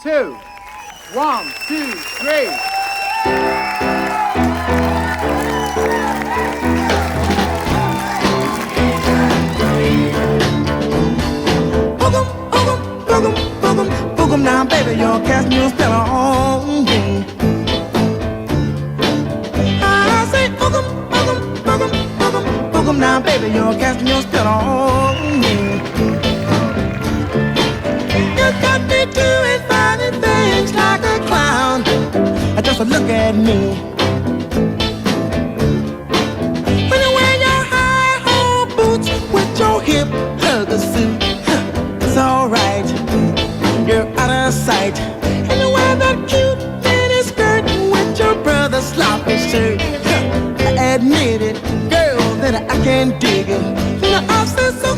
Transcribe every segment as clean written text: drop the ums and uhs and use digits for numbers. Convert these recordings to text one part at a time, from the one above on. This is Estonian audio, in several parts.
2. 1, 2, 3. Boogum now, baby, your cast new spell on. I say boogum now, baby, your cast new spell on. You got me doing funny things like a clown. Just look at me. When you wear your high-hole boots with your hip hugger suit, it's alright. You're out of sight. And you wear that cute mini skirt with your brother's sloppy shirt. I admit it, girl, that I can't dig it. Now I say so.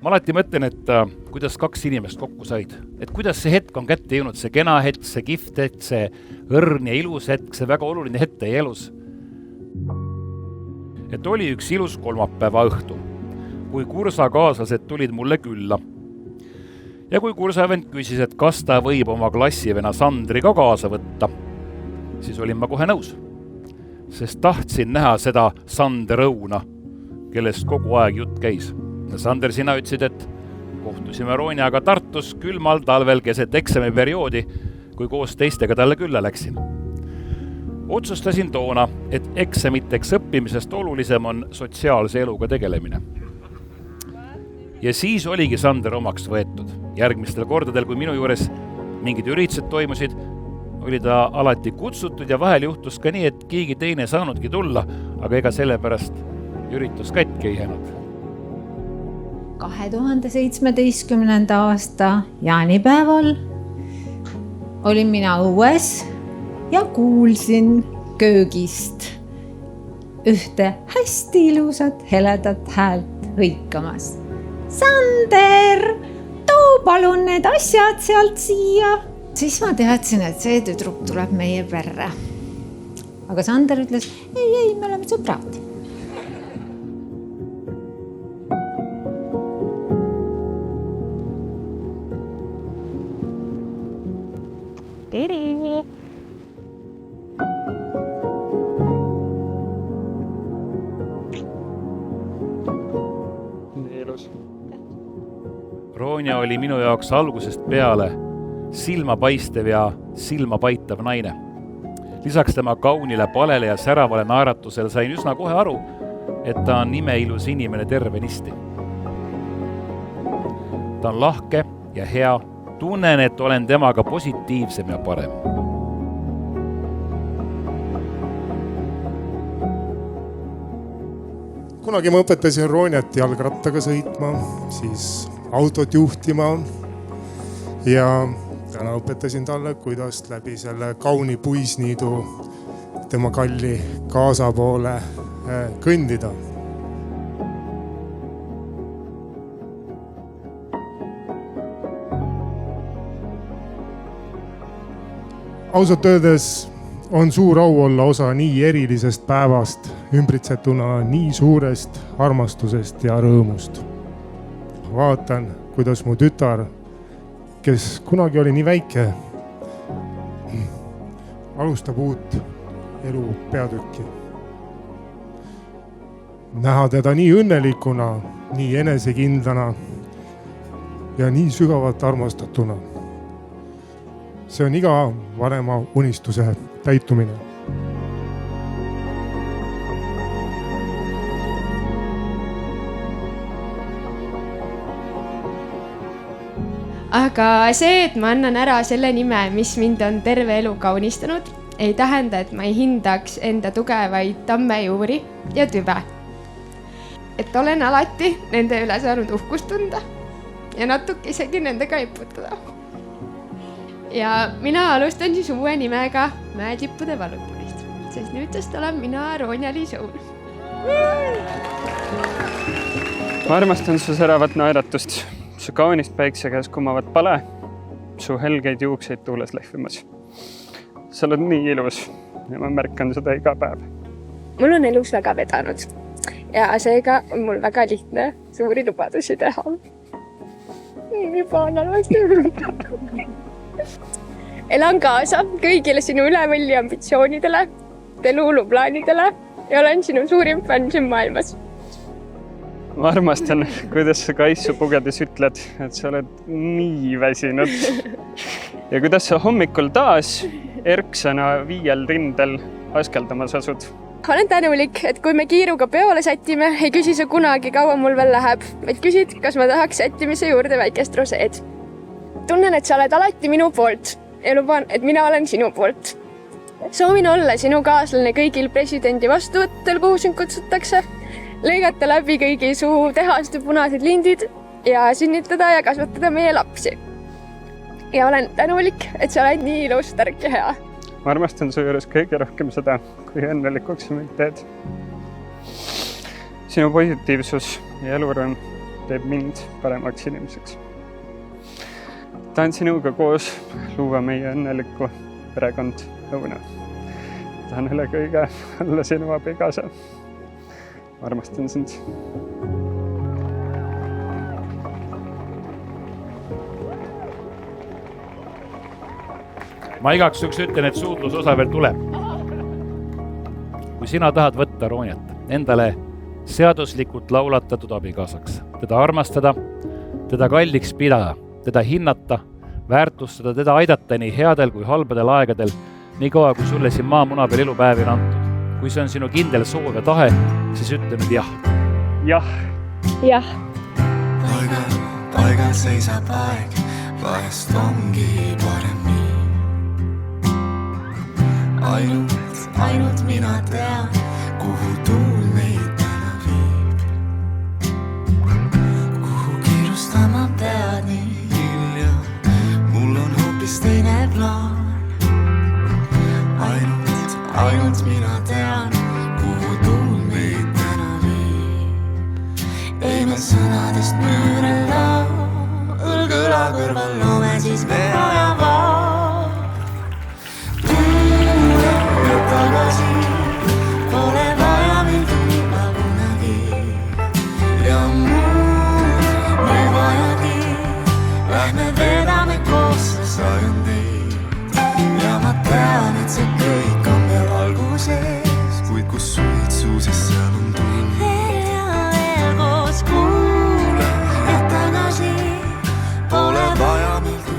Ma alati mõtlen, et kuidas kaks inimest kokku said. Et kuidas see hetk on kätte jõudnud, see kena hetk, see kihvt hetk, see õrn ja ilus hetk, see väga oluline hetk teie elus. Et oli üks ilus kolmapäeva õhtu, kui kursakaaslased tulid mulle külla. Ja kui kursavend küsis, et kas ta võib oma klassivena Sandri ka kaasa võtta, siis olin ma kohe nõus. Sest tahtsin näha seda Sander Õuna, kellest kogu aeg jutt käis. Sander, sina ütlesid, et kohtusime Roonjaga Tartus külmal talvel keset eksamiperioodi, kui koos teistega talle külla läksin. Otsustasin toona, et eksamiteks õppimisest olulisem on sotsiaalse eluga tegelemine. Ja siis oligi Sander omaks võetud. Järgmistel kordadel, kui minu juures mingid üritused toimusid, oli ta alati kutsutud ja vahel juhtus ka nii, et keegi teine saanudki tulla, aga ega sellepärast üritus kätki ei jäänud. 2017. aasta jaanipäeval olin mina õues ja kuulsin köögist ühte hästi ilusat heledat häält hõikamas. Sander, too palun need asjad sealt siia. Siis ma teadsin, et see tüdruk tuleb meie perre. Aga Sander ütles, ei, me oleme sõbrad. Tere! Nii ilus. Roonja oli minu jaoks algusest peale silmapaistev ja silmapaitav naine. Lisaks tema kaunile palele ja säravale naeratusel sain üsna kohe aru, et ta on imeilus inimene tervenisti. Ta on lahke ja hea. Tunnen, et olen temaga positiivsem ja parem. Kunagi ma õpetasin Roonjat jalgrattaga sõitma, siis autot juhtima ja täna õpetasin talle, kuidas läbi selle kauni puisniidu tema kalli kaasa poole kõndida. Ausalt öeldes on suur au olla osa nii erilisest päevast, ümbritsetuna nii suurest armastusest ja rõõmust. Vaatan, kuidas mu tütar, kes kunagi oli nii väike, alustab uut elu peatükki. Näha teda nii õnnelikuna, nii enesekindlana ja nii sügavalt armastatuna. See on iga vanema unistuse täitumine. Aga see, et ma annan ära selle nime, mis mind on terve elu kaunistanud, ei tähenda, et ma ei hindaks enda tugevaid tammejuuri ja tüve. Et olen alati nende üle saanud uhkust tunda ja natuke isegi nendega iputada. Ja mina alustan siis uue nimega Mäetippude valutamist, sest nüüdest olen mina Roonja-Liis Õun. Ma armastan su säravat naeratust, su kaunist päikse käes kumavat pale, su helgeid juukseid tuules lehvimas. Sa oled nii ilus ja ma märkan seda iga päev. Mul on elus väga vedanud ja seega on mul väga lihtne suuri lubadusi teha. Elan kaasa kõigile sinu ülevõlli ambitsioonidele, eluluplaanidele ja olen sinu suurim fänn siin maailmas. Ma armastan, kuidas sa kaisu pugedes ütled, et sa oled nii väsinud. Ja kuidas sa hommikul taas erksana 5 rindel askeldamas asud. Olen tänulik, et kui me kiiruga peole sätime, ei küsi sa kunagi, kaua mul veel läheb, vaid küsid, kas ma tahaks sättimise juurde väikest roseed. Tunnen, et sa oled alati minu poolt ja luban, et mina olen sinu poolt. Soovin olla sinu kaaslane kõigil presidendi vastuvõttel, kuhu sind kutsutakse, lõigata läbi kõigi suu tehaste punased lindid ja sünnitada ja kasvatada meie lapsi. Ja olen tänulik, et sa oled nii ilus, tark ja hea. Ma armastan su juures kõige rohkem seda, kui õnnelikuks sa mind teed. Sinu positiivsus ja elurõõm teeb mind paremaks inimeseks. Tahan sinuga koos luua meie õnnelikku perekond õuna. Tahan üle kõige olla sinu abikaasa. Ma armastan sind. Ma igaks üks ütlen, et suudlusosa veel tuleb. Kui sina tahad võtta Rooniat endale seaduslikult laulatatud abikaasaks, teda armastada, teda kalliks pidada, teda hinnata, väärtustada, teda aidata nii headel kui halbadel aegadel, nii kaua kui sulle siin maamuna peal elupäevi on antud. Kui see on sinu kindel soov ja tahe, siis ütle nüüd jah. Jah. Jah. Paigal seisab aeg, vahest ongi parem nii. Ainult mina tean, kuhu tuul meid täna viib. Kuhu kiirustama pead nii hilja, mul on hoopis teine plaan. Ainult mina tean, kuhu tuul meid täna viib. Ei me sõnadest müüre lao, õlgõla kõrval loome siis me ajavad. Tagasi, pole vaja mind juba kunagi ja muud me vajagi. Lähme vedame koos sajandeid ja ma tean, et see kõik on veel alguses, kuid kus suitsu, siis seal on tull. Veel koos kuule ja tagasi, pole vaja meil tulla.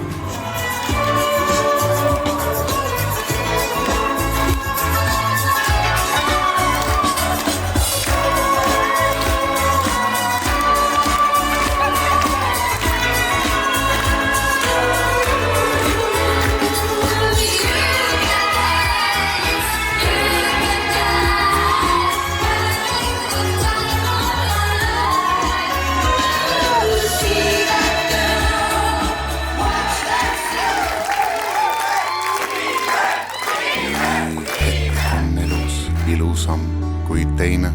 Ilusam kui teine.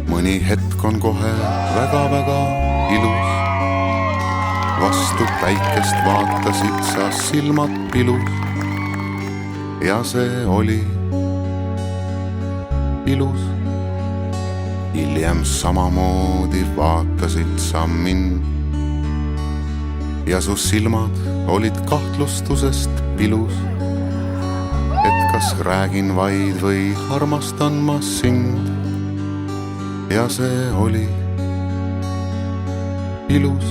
Mõni hetk on kohe väga ilus. Vastu päikest vaatasid sa silmad pilus. Ja see oli ilus. Hiljem samamoodi vaatasid sa mind. Ja su silmad olid kahtlustusest pilus. Kas räägin vaid või armastan ma sind. Ja see oli ilus.